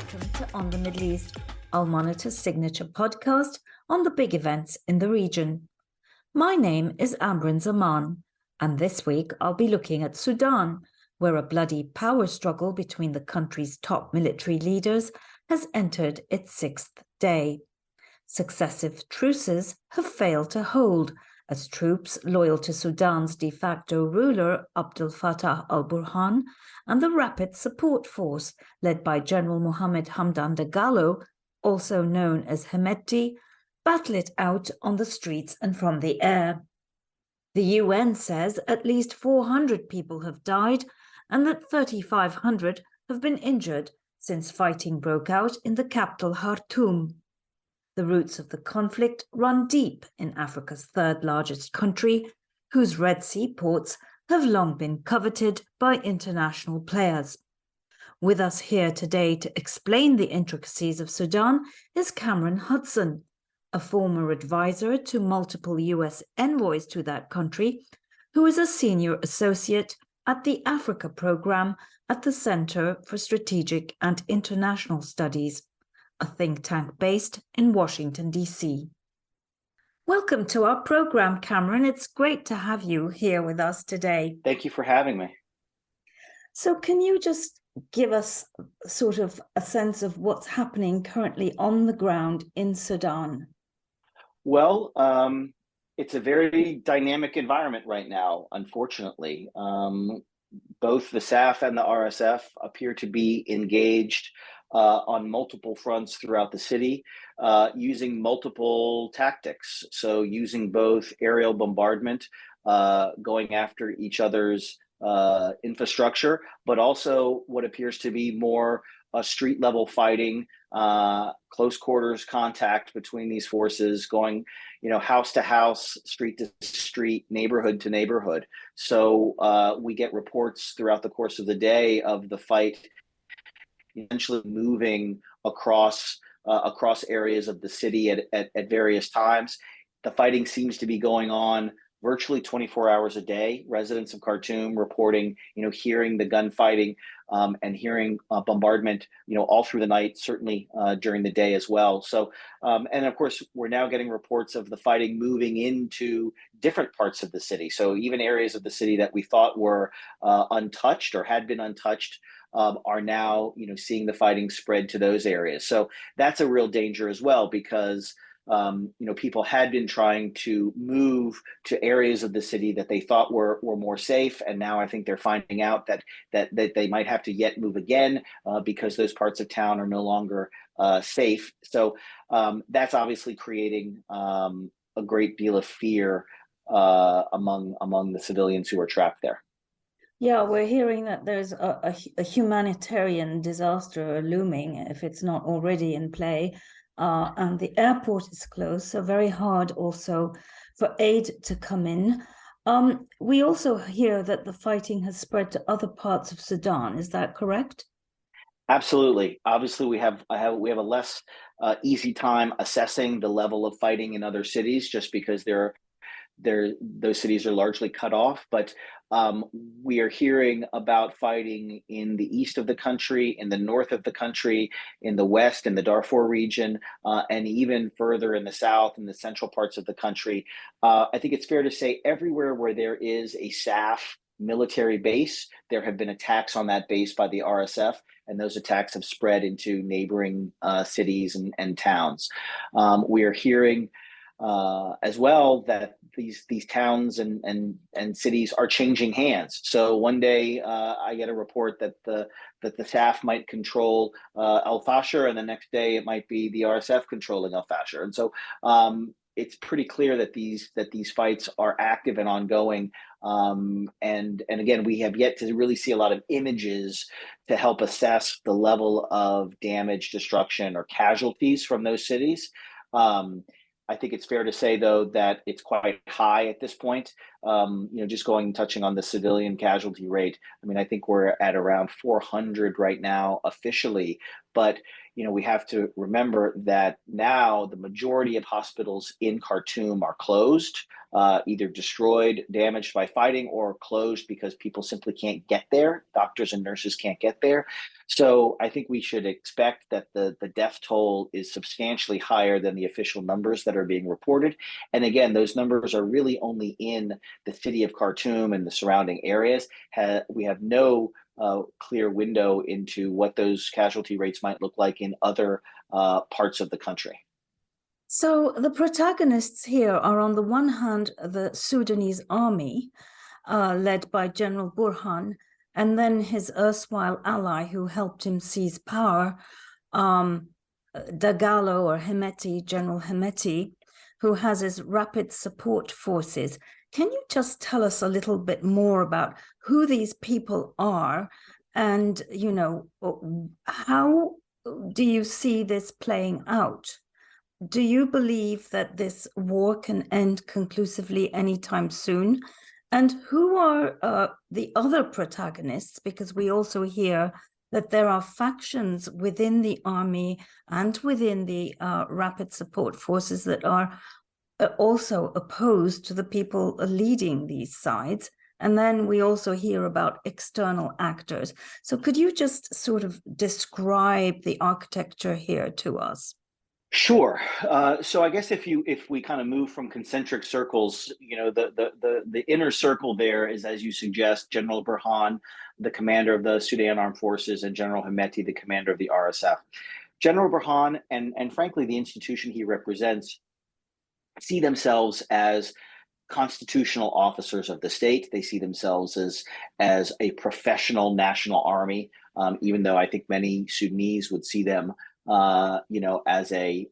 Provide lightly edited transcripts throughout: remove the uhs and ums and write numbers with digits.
welcome to On the Middle East, Al Monitor's signature podcast on the big events in the region. My name is Amrin Zaman, and this week I'll be looking at Sudan, where a bloody power struggle between the country's top military leaders has entered its sixth day. Successive truces have failed to hold, as troops loyal to Sudan's de facto ruler Abdel Fattah al-Burhan and the Rapid Support Force led by General Mohammed Hamdan Dagalo, also known as Hemedti, battle it out on the streets and from the air. The UN says at least 400 people have died and that 3,500 have been injured since fighting broke out in the capital Khartoum. The roots of the conflict run deep in Africa's third largest country, whose Red Sea ports have long been coveted by international players. With us here today to explain the intricacies of Sudan is Cameron Hudson, a former advisor to multiple US envoys to that country, who is a senior associate at the Africa program at the Center for Strategic and International Studies, a think tank based in Washington, D.C. Welcome to our program, Cameron. It's great to have you here with us today. Thank you for having me. So can you just give us sort of a sense of what's happening currently on the ground in Sudan? Well, it's a very dynamic environment right now, unfortunately. Both the SAF and the RSF appear to be engaged on multiple fronts throughout the city, using multiple tactics. So using both aerial bombardment, going after each other's infrastructure, but also what appears to be more street level fighting, close quarters contact between these forces, going, house to house, street to street, neighborhood to neighborhood. So we get reports throughout the course of the day of the fight eventually moving across areas of the city at various times. The fighting seems to be going on virtually 24 hours a day. Residents of Khartoum reporting, hearing the gunfighting and hearing bombardment, all through the night, certainly during the day as well. So, and of course, we're now getting reports of the fighting moving into different parts of the city. So even areas of the city that we thought were untouched or had been untouched are now, seeing the fighting spread to those areas. So that's a real danger as well, because people had been trying to move to areas of the city that they thought were more safe, and now I think they're finding out that they might have to yet move again because those parts of town are no longer safe. So that's obviously creating a great deal of fear among the civilians who are trapped there. Yeah, we're hearing that there's a humanitarian disaster looming, if it's not already in play. And the airport is closed, so very hard also for aid to come in. We also hear that the fighting has spread to other parts of Sudan. Is that correct? Absolutely. Obviously, we have a less easy time assessing the level of fighting in other cities, just because those cities are largely cut off. But we are hearing about fighting in the east of the country, in the north of the country, in the west, in the Darfur region, and even further in the south, in the central parts of the country. I think it's fair to say everywhere where there is a SAF military base, there have been attacks on that base by the RSF, and those attacks have spread into neighboring cities and towns. We are hearing as well that these towns and cities are changing hands. So one day I get a report that the SAF might control Al Fasher, and the next day it might be the RSF controlling Al Fasher. And so it's pretty clear that these fights are active and ongoing. And again, we have yet to really see a lot of images to help assess the level of damage, destruction, or casualties from those cities. I think it's fair to say, though, that it's quite high at this point. Just touching on the civilian casualty rate. I mean, I think we're at around 400 right now officially, but we have to remember that now the majority of hospitals in Khartoum are closed, either destroyed, damaged by fighting, or closed because people simply can't get there. Doctors and nurses can't get there. So I think we should expect that the death toll is substantially higher than the official numbers that are being reported. And again, those numbers are really only in the city of Khartoum and the surrounding areas. We have no clear window into what those casualty rates might look like in other parts of the country. So the protagonists here are, on the one hand, the Sudanese army, led by General Burhan, and then his erstwhile ally who helped him seize power, Dagalo or Hemeti, General Hemeti, who has his rapid support forces. Can you just tell us a little bit more about who these people are and, how do you see this playing out? Do you believe that this war can end conclusively anytime soon? And who are the other protagonists? Because we also hear that there are factions within the army and within the rapid support forces that are also opposed to the people leading these sides. And then we also hear about external actors. So could you just sort of describe the architecture here to us? Sure. So I guess if we kind of move from concentric circles, the inner circle there is, as you suggest, General Burhan, the commander of the Sudan Armed Forces, and General Hemeti, the commander of the RSF. General Burhan and frankly the institution he represents see themselves as constitutional officers of the state. They see themselves as a professional national army, even though I think many Sudanese would see them as a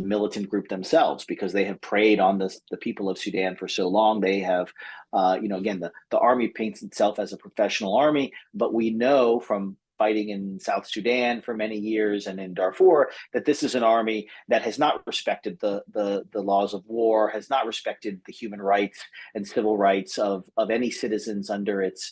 militant group themselves, because they have preyed on the people of Sudan for so long. They have, again, the army paints itself as a professional army, but we know from fighting in South Sudan for many years and in Darfur that this is an army that has not respected the laws of war, has not respected the human rights and civil rights of any citizens under its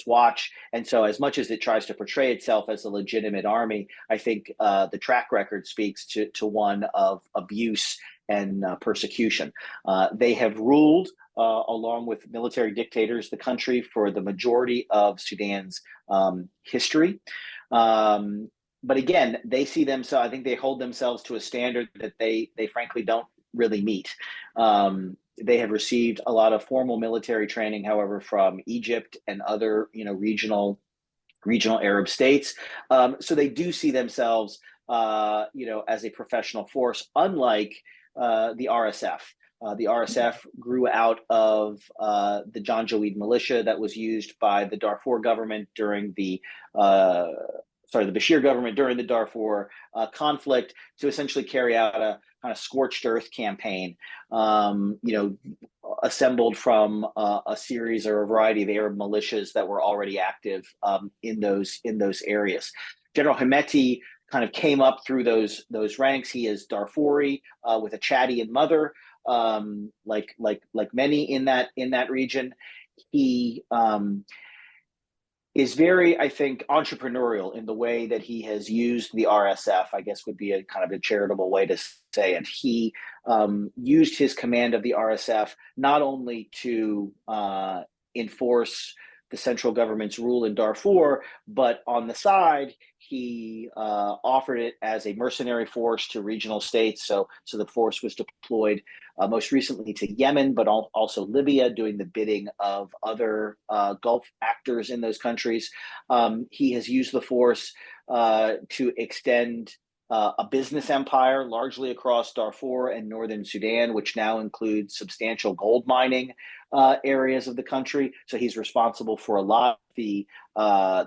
watch. And so as much as it tries to portray itself as a legitimate army, I think the track record speaks to one of abuse and persecution. They have ruled, along with military dictators, the country for the majority of Sudan's history. But again, they see themselves, I think they hold themselves to a standard that they frankly don't really meet. They have received a lot of formal military training, however, from Egypt and other, regional Arab states. So they do see themselves, as a professional force, unlike the RSF. The RSF grew out of the Janjaweed militia that was used by the Darfur government during the Bashir government during the Darfur conflict, to essentially carry out a kind of scorched earth campaign, assembled from a series or a variety of Arab militias that were already active in those areas. General Hemeti kind of came up through those ranks. He is Darfuri with a Chadian mother, like many in that region. He is very, I think, entrepreneurial in the way that he has used the RSF, I guess would be a kind of a charitable way to say it. He used his command of the RSF not only to enforce the central government's rule in Darfur, but on the side, he offered it as a mercenary force to regional states. So the force was deployed most recently to Yemen, but also Libya, doing the bidding of other Gulf actors in those countries. He has used the force to extend a business empire largely across Darfur and northern Sudan, which now includes substantial gold mining areas of the country. So he's responsible for a lot of the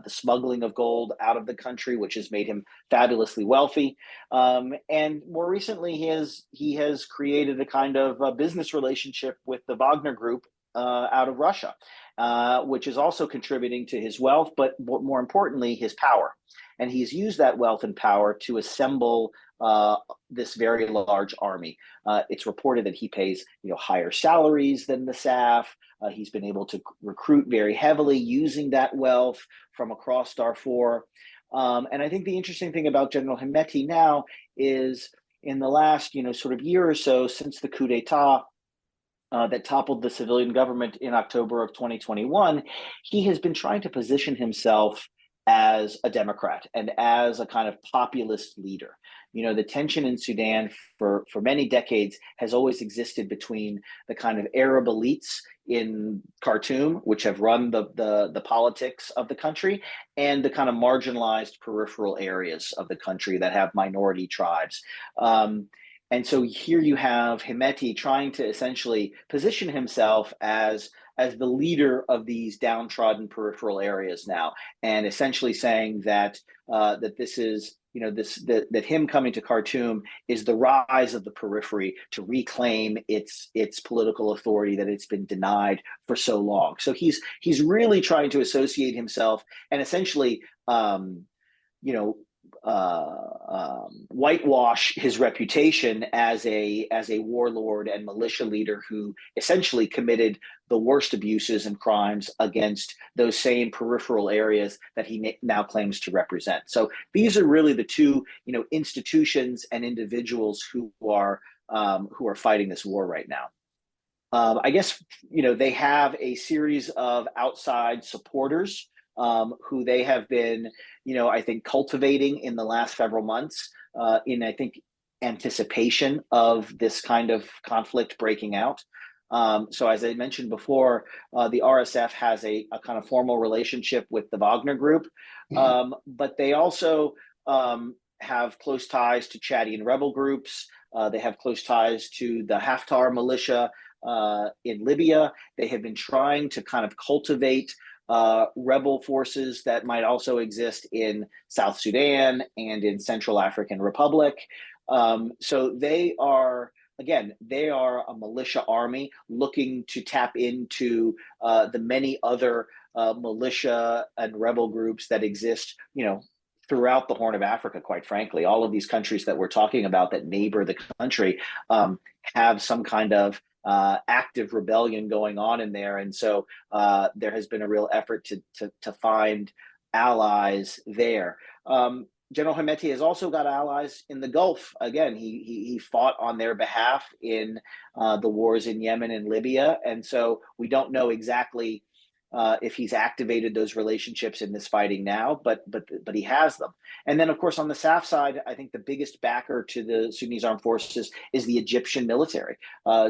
smuggling of gold out of the country, which has made him fabulously wealthy. And more recently, he has created a kind of a business relationship with the Wagner Group out of Russia, which is also contributing to his wealth, but more importantly, his power. And he's used that wealth and power to assemble this very large army. It's reported that he pays, higher salaries than the SAF. He's been able to recruit very heavily using that wealth from across Darfur. And I think the interesting thing about General Hemeti now is in the last, sort of year or so since the coup d'etat that toppled the civilian government in October of 2021, he has been trying to position himself as a Democrat and as a kind of populist leader. The tension in Sudan for many decades has always existed between the kind of Arab elites in Khartoum, which have run the politics of the country, and the kind of marginalized peripheral areas of the country that have minority tribes. And so here you have Hemeti trying to essentially position himself as the leader of these downtrodden peripheral areas now, and essentially saying that that this is that him coming to Khartoum is the rise of the periphery to reclaim its political authority that it's been denied for so long. So he's really trying to associate himself and essentially you know whitewash his reputation as a warlord and militia leader who essentially committed the worst abuses and crimes against those same peripheral areas that he now claims to represent. So these are really the two institutions and individuals who are fighting this war right now. I guess they have a series of outside supporters who they have been, I think, cultivating in the last several months in, I think, anticipation of this kind of conflict breaking out. So as I mentioned before, the RSF has a kind of formal relationship with the Wagner Group, but they also have close ties to Chadian rebel groups. They have close ties to the Haftar militia in Libya. They have been trying to kind of cultivate rebel forces that might also exist in South Sudan and in Central African Republic. So they are a militia army looking to tap into the many other militia and rebel groups that exist, throughout the Horn of Africa, quite frankly. All of these countries that we're talking about that neighbor the country have some kind of active rebellion going on in there. And so there has been a real effort to find allies there. General Hemeti has also got allies in the Gulf. Again, he fought on their behalf in the wars in Yemen and Libya. And so we don't know exactly if he's activated those relationships in this fighting now, but he has them. And then, of course, on the SAF side, I think the biggest backer to the Sudanese armed forces is the Egyptian military.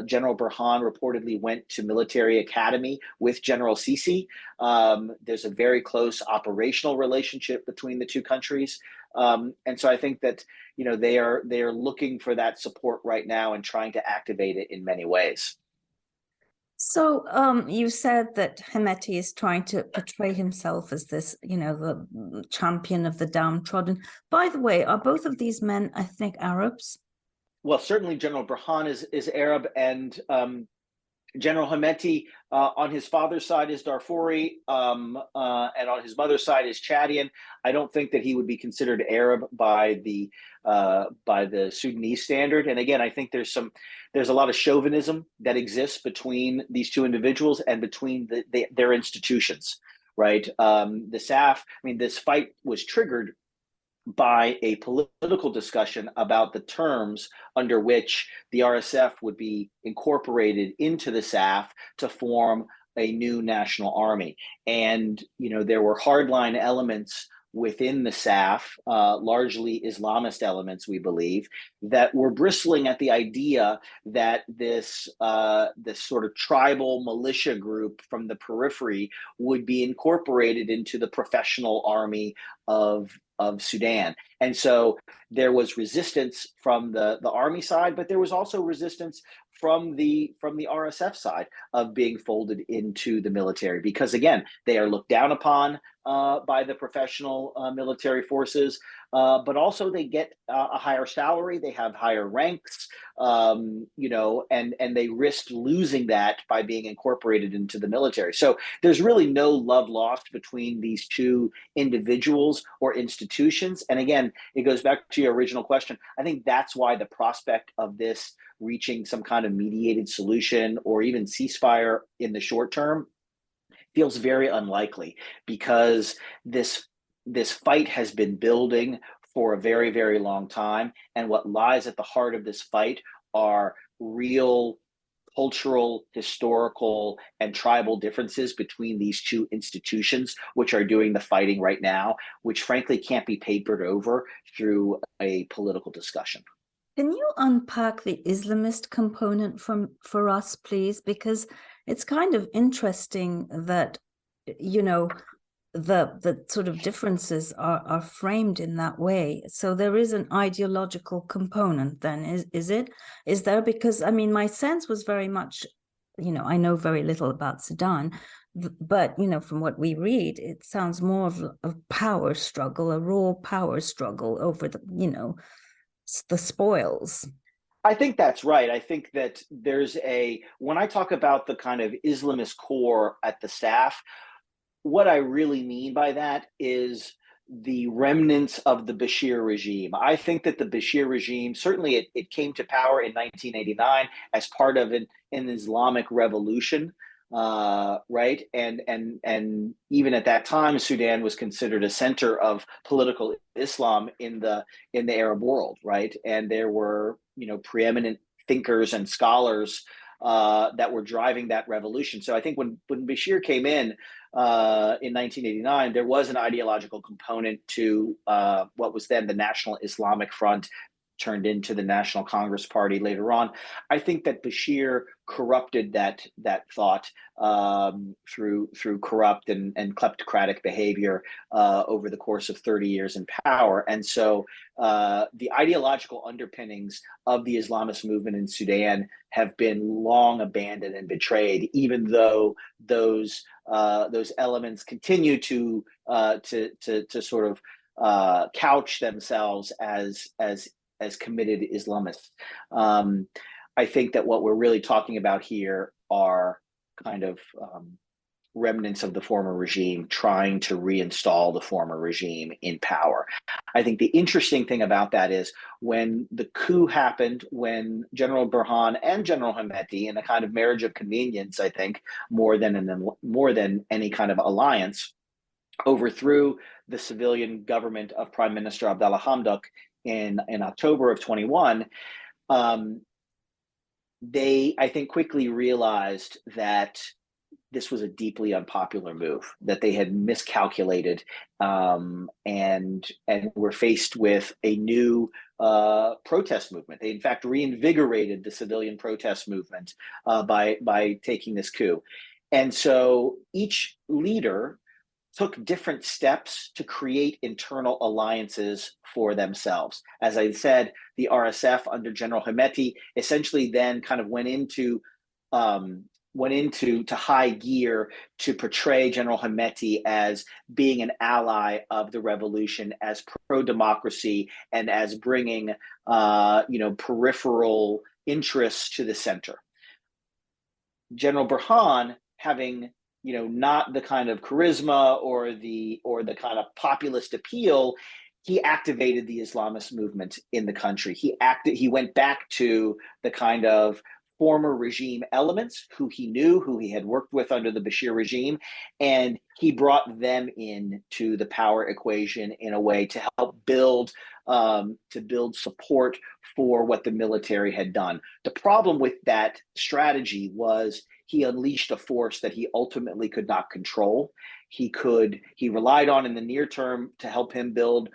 General Burhan reportedly went to military academy with General Sisi. There's a very close operational relationship between the two countries. And so I think that they are looking for that support right now and trying to activate it in many ways. So you said that Hemeti is trying to portray himself as this, the champion of the downtrodden. By the way, are both of these men ethnic Arabs? Well, certainly General Burhan is Arab, and General Hemeti on his father's side is Darfuri, and on his mother's side is Chadian. I don't think that he would be considered Arab by the Sudanese standard. And again, I think there's a lot of chauvinism that exists between these two individuals and between their institutions, right? The SAF. I mean, this fight was triggered by a political discussion about the terms under which the RSF would be incorporated into the SAF to form a new national army. And, there were hardline elements within the SAF, largely Islamist elements, we believe, that were bristling at the idea that this sort of tribal militia group from the periphery would be incorporated into the professional army of Sudan. And so there was resistance from the army side, but there was also resistance from the RSF side of being folded into the military, because again, they are looked down upon by the professional military forces, but also they get a higher salary, they have higher ranks, and they risked losing that by being incorporated into the military. So there's really no love lost between these two individuals or institutions. And again, it goes back to your original question. I think that's why the prospect of this reaching some kind of mediated solution or even ceasefire in the short term feels very unlikely, because this this fight has been building for a very, very long time. And what lies at the heart of this fight are real cultural, historical, and tribal differences between these two institutions, which are doing the fighting right now, which frankly can't be papered over through a political discussion. Can you unpack the Islamist component for us, please? Because it's kind of interesting that, you know, the sort of differences are framed in that way. So there is an ideological component then, is it? Is there? Because, I mean, my sense was very much, you know, I know very little about Sudan, but, you know, from what we read, it sounds more of a power struggle, a raw power struggle over the, you know, the spoils. I think that's right. I think that when I talk about the kind of Islamist core at the SAF, what I really mean by that is the remnants of the Bashir regime. I think that the Bashir regime, certainly it came to power in 1989 as part of an Islamic revolution, right? And even at that time, Sudan was considered a center of political Islam in the Arab world, right? And there were, you know, preeminent thinkers and scholars that were driving that revolution. So I think when Bashir came in 1989, there was an ideological component to what was then the National Islamic Front, turned into the National Congress Party later on. I think that Bashir corrupted that thought through corrupt and kleptocratic behavior over the course of 30 years in power. And so the ideological underpinnings of the Islamist movement in Sudan have been long abandoned and betrayed, even though those elements continue to sort of couch themselves as committed Islamists. I think that what we're really talking about here are kind of remnants of the former regime trying to reinstall the former regime in power. I think the interesting thing about that is when the coup happened, when General Burhan and General Hemeti, in a kind of marriage of convenience, I think, more than any kind of alliance, overthrew the civilian government of Prime Minister Abdallah Hamdok in October of 21, they, I think, quickly realized that this was a deeply unpopular move, that they had miscalculated, and were faced with a new protest movement. They, in fact, reinvigorated the civilian protest movement by taking this coup. And so each leader took different steps to create internal alliances for themselves. As I said, the RSF under General Hemeti essentially then kind of went into high gear to portray General Hemeti as being an ally of the revolution, as pro-democracy, and as bringing peripheral interests to the center. General Burhan, having not the kind of charisma or the kind of populist appeal, he activated the Islamist movement in the country. He went back to the kind of former regime elements who he knew, who he had worked with under the Bashir regime, and he brought them in to the power equation in a way to help build support for what the military had done. The problem with that strategy was he unleashed a force that he ultimately could not control. He relied on in the near term to help him build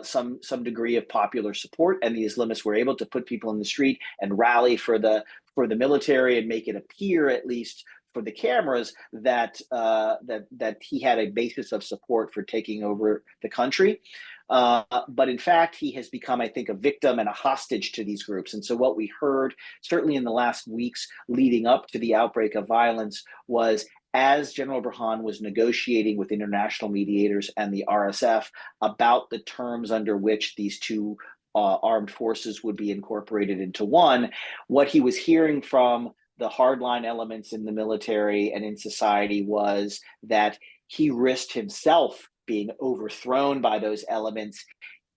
some degree of popular support, and the Islamists were able to put people in the street and rally for the military and make it appear, at least for the cameras, that he had a basis of support for taking over the country. But in fact, he has become, I think, a victim and a hostage to these groups. And so what we heard, certainly in the last weeks leading up to the outbreak of violence, was as General Burhan was negotiating with international mediators and the RSF about the terms under which these two armed forces would be incorporated into one, what he was hearing from the hardline elements in the military and in society was that he risked himself being overthrown by those elements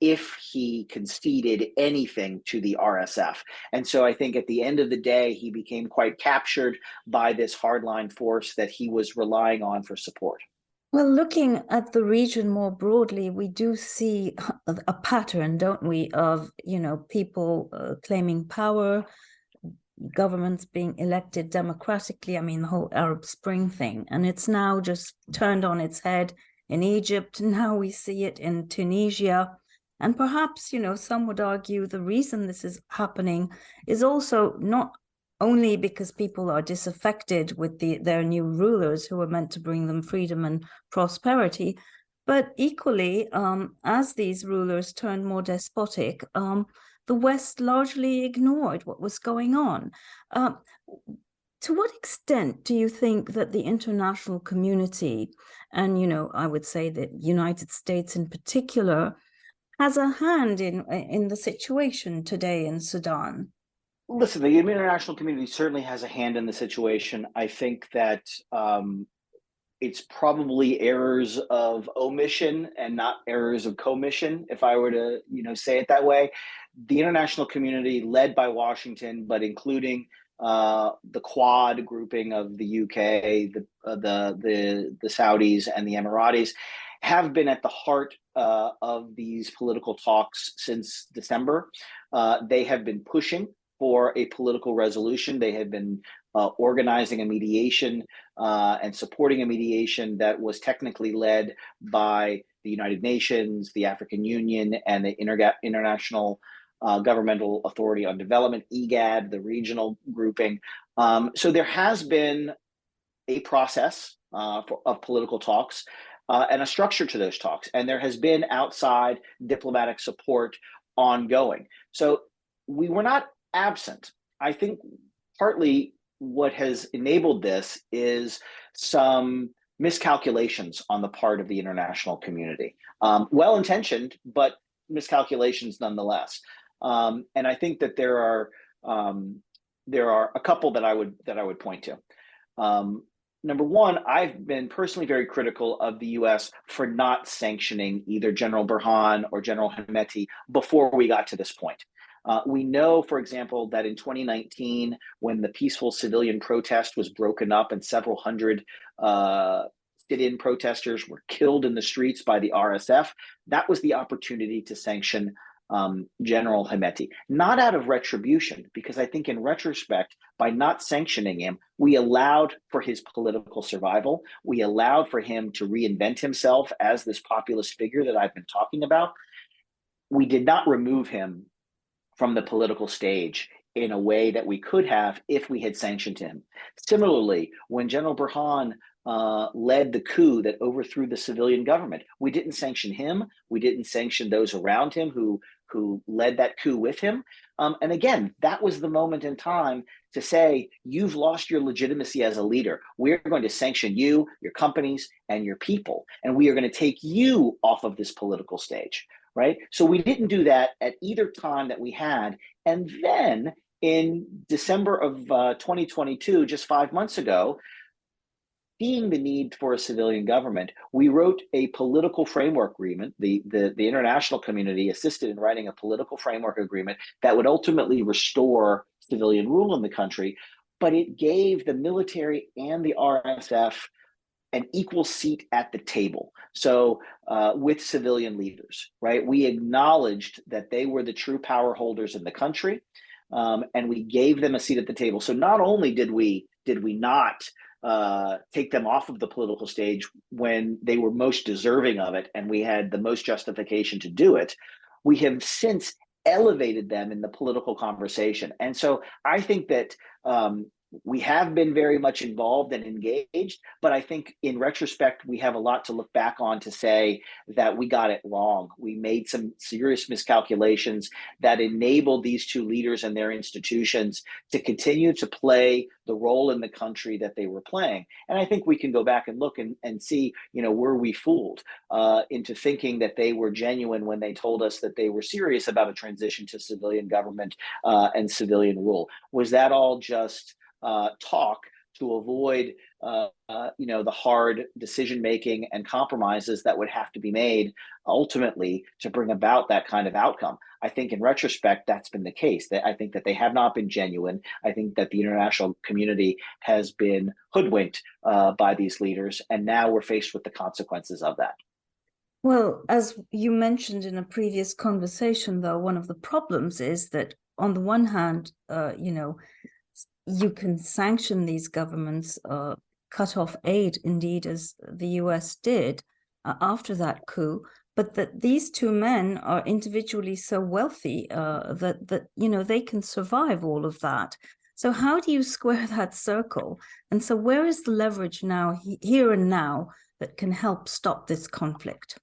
if he conceded anything to the RSF. And so I think at the end of the day, he became quite captured by this hardline force that he was relying on for support. Well, looking at the region more broadly, we do see a pattern, don't we, of, people claiming power, governments being elected democratically. I mean, the whole Arab Spring thing. And it's now just turned on its head in Egypt. Now we see it in Tunisia. And perhaps, some would argue the reason this is happening is also not only because people are disaffected with their new rulers who are meant to bring them freedom and prosperity, but equally, as these rulers turned more despotic, the West largely ignored what was going on. Uh, to what extent do you think that the international community, and I would say the United States in particular, has a hand in the situation today in Sudan? Listen, the international community certainly has a hand in the situation. I think that it's probably errors of omission and not errors of commission, if I were to, say it that way. The international community, led by Washington, but including the Quad grouping of the UK, the Saudis, and the Emiratis, have been at the heart of these political talks since December. They have been pushing for a political resolution. They have been organizing a mediation and supporting a mediation that was technically led by the United Nations, the African Union, and the International Governmental Authority on Development, IGAD, the regional grouping. So there has been a process of political talks and a structure to those talks. And there has been outside diplomatic support ongoing. So we were not absent. I think partly what has enabled this is some miscalculations on the part of the international community. Well-intentioned, but miscalculations nonetheless. And I think that there are a couple that I would point to. Number one, I've been personally very critical of the U.S. for not sanctioning either General Burhan or General Hemeti before we got to this point. We know, for example, that in 2019, when the peaceful civilian protest was broken up and several hundred sit-in protesters were killed in the streets by the RSF, that was the opportunity to sanction General Hemeti, not out of retribution, because I think in retrospect, by not sanctioning him, we allowed for his political survival. We allowed for him to reinvent himself as this populist figure that I've been talking about. We did not remove him from the political stage in a way that we could have if we had sanctioned him. Similarly, when General Burhan led the coup that overthrew the civilian government, we didn't sanction him. We didn't sanction those around him who led that coup with him. And again, that was the moment in time to say, you've lost your legitimacy as a leader. We're going to sanction you, your companies, and your people. And we are going to take you off of this political stage, right? So we didn't do that at either time that we had. And then in December of 2022, just 5 months ago, seeing the need for a civilian government, we wrote a political framework agreement. The international community assisted in writing a political framework agreement that would ultimately restore civilian rule in the country, but it gave the military and the RSF an equal seat at the table. So with civilian leaders, right? We acknowledged that they were the true power holders in the country, and we gave them a seat at the table. So not only did we not take them off of the political stage when they were most deserving of it, and we had the most justification to do it, we have since elevated them in the political conversation. And so I think that we have been very much involved and engaged, but I think in retrospect, we have a lot to look back on to say that we got it wrong. We made some serious miscalculations that enabled these two leaders and their institutions to continue to play the role in the country that they were playing. And I think we can go back and look and see, were we fooled into thinking that they were genuine when they told us that they were serious about a transition to civilian government and civilian rule? Was that all just talk to avoid the hard decision making and compromises that would have to be made ultimately to bring about that kind of outcome. I think in retrospect, that's been the case. That I think that they have not been genuine. I think that the international community has been hoodwinked by these leaders, and now we're faced with the consequences of that. Well, as you mentioned in a previous conversation, though, one of the problems is that on the one hand, you can sanction these governments, cut off aid, indeed, as the US did after that coup, but that these two men are individually so wealthy that they can survive all of that. So how do you square that circle? And so where is the leverage now, here and now, that can help stop this conflict?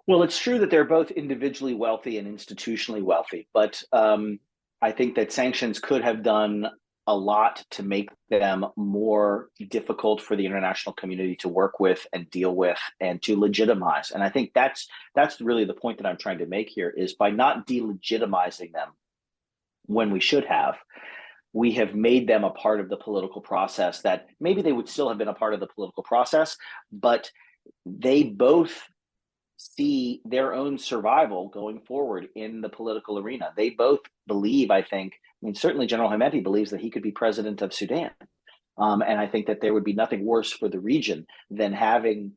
Well, it's true that they're both individually wealthy and institutionally wealthy, but I think that sanctions could have done a lot to make them more difficult for the international community to work with and deal with and to legitimize. And I think that's really the point that I'm trying to make here is by not delegitimizing them when we should have, we have made them a part of the political process that maybe they would still have been a part of the political process, but they both see their own survival going forward in the political arena. They both believe, I think, certainly General Hemeti believes that he could be president of Sudan. And I think that there would be nothing worse for the region than having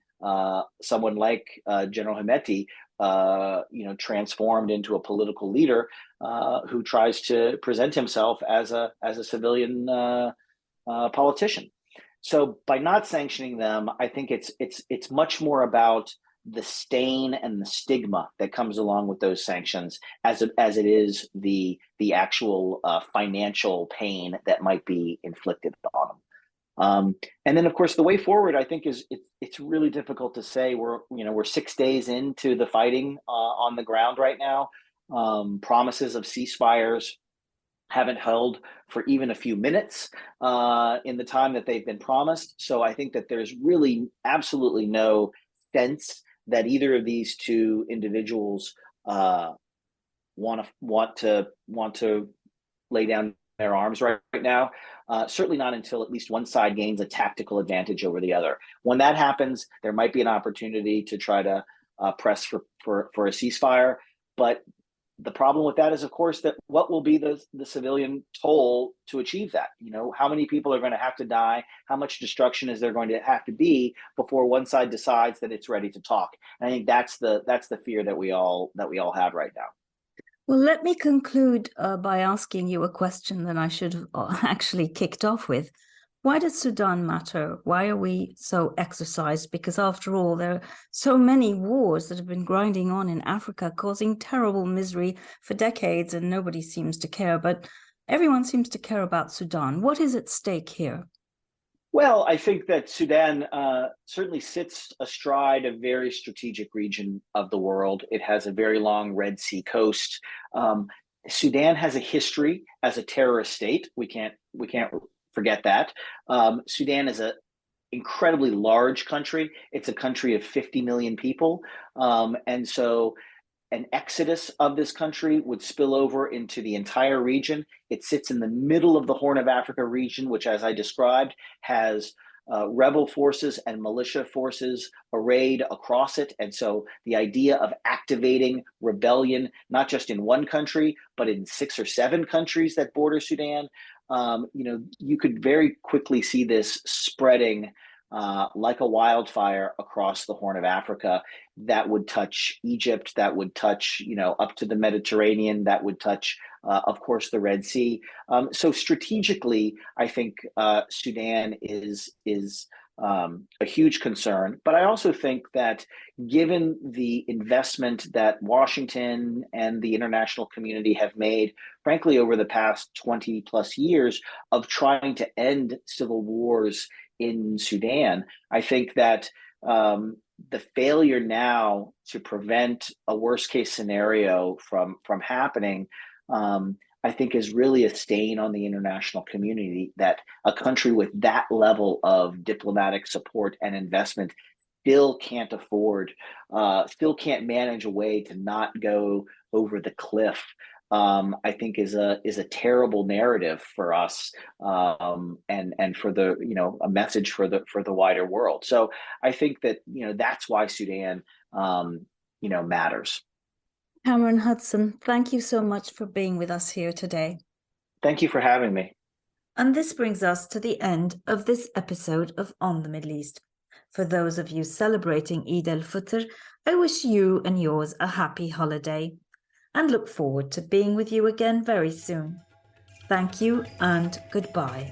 someone like General Hemeti, transformed into a political leader who tries to present himself as a civilian politician. So by not sanctioning them, I think it's much more about the stain and the stigma that comes along with those sanctions as it is the actual financial pain that might be inflicted on them. And then, of course, the way forward, I think, is it's really difficult to say. We're 6 days into the fighting on the ground right now. Promises of ceasefires haven't held for even a few minutes in the time that they've been promised. So I think that there's really absolutely no sense that either of these two individuals want to lay down their arms right now. Certainly not until at least one side gains a tactical advantage over the other. When that happens, there might be an opportunity to try to press for a ceasefire. But the problem with that is, of course, that what will be the civilian toll to achieve that? How many people are going to have to die? How much destruction is there going to have to be before one side decides that it's ready to talk? And I think that's the fear that we all have right now. Well, let me conclude by asking you a question that I should have actually kicked off with. Why does Sudan matter? Why are we so exercised? Because after all, there are so many wars that have been grinding on in Africa, causing terrible misery for decades, and nobody seems to care. But everyone seems to care about Sudan. What is at stake here? Well, I think that Sudan certainly sits astride a very strategic region of the world. It has a very long Red Sea coast. Sudan has a history as a terrorist state. We can't forget that. Sudan is an incredibly large country. It's a country of 50 million people. And so an exodus of this country would spill over into the entire region. It sits in the middle of the Horn of Africa region, which, as I described, has rebel forces and militia forces arrayed across it. And so the idea of activating rebellion, not just in one country, but in 6 or 7 countries that border Sudan, you could very quickly see this spreading like a wildfire across the Horn of Africa. That would touch Egypt, that would touch, up to the Mediterranean, that would touch, of course, the Red Sea. So strategically, I think Sudan is a huge concern. But I also think that given the investment that Washington and the international community have made, frankly, over the past 20 plus years of trying to end civil wars in Sudan, I think that the failure now to prevent a worst case scenario from happening, I think, is really a stain on the international community, that a country with that level of diplomatic support and investment still can't afford, still can't manage a way to not go over the cliff I think is a terrible narrative for us, and for the, a message for the wider world. So I think that, that's why Sudan, matters. Cameron Hudson, thank you so much for being with us here today. Thank you for having me. And this brings us to the end of this episode of On the Middle East. For those of you celebrating Eid al-Fitr, I wish you and yours a happy holiday and look forward to being with you again very soon. Thank you and goodbye.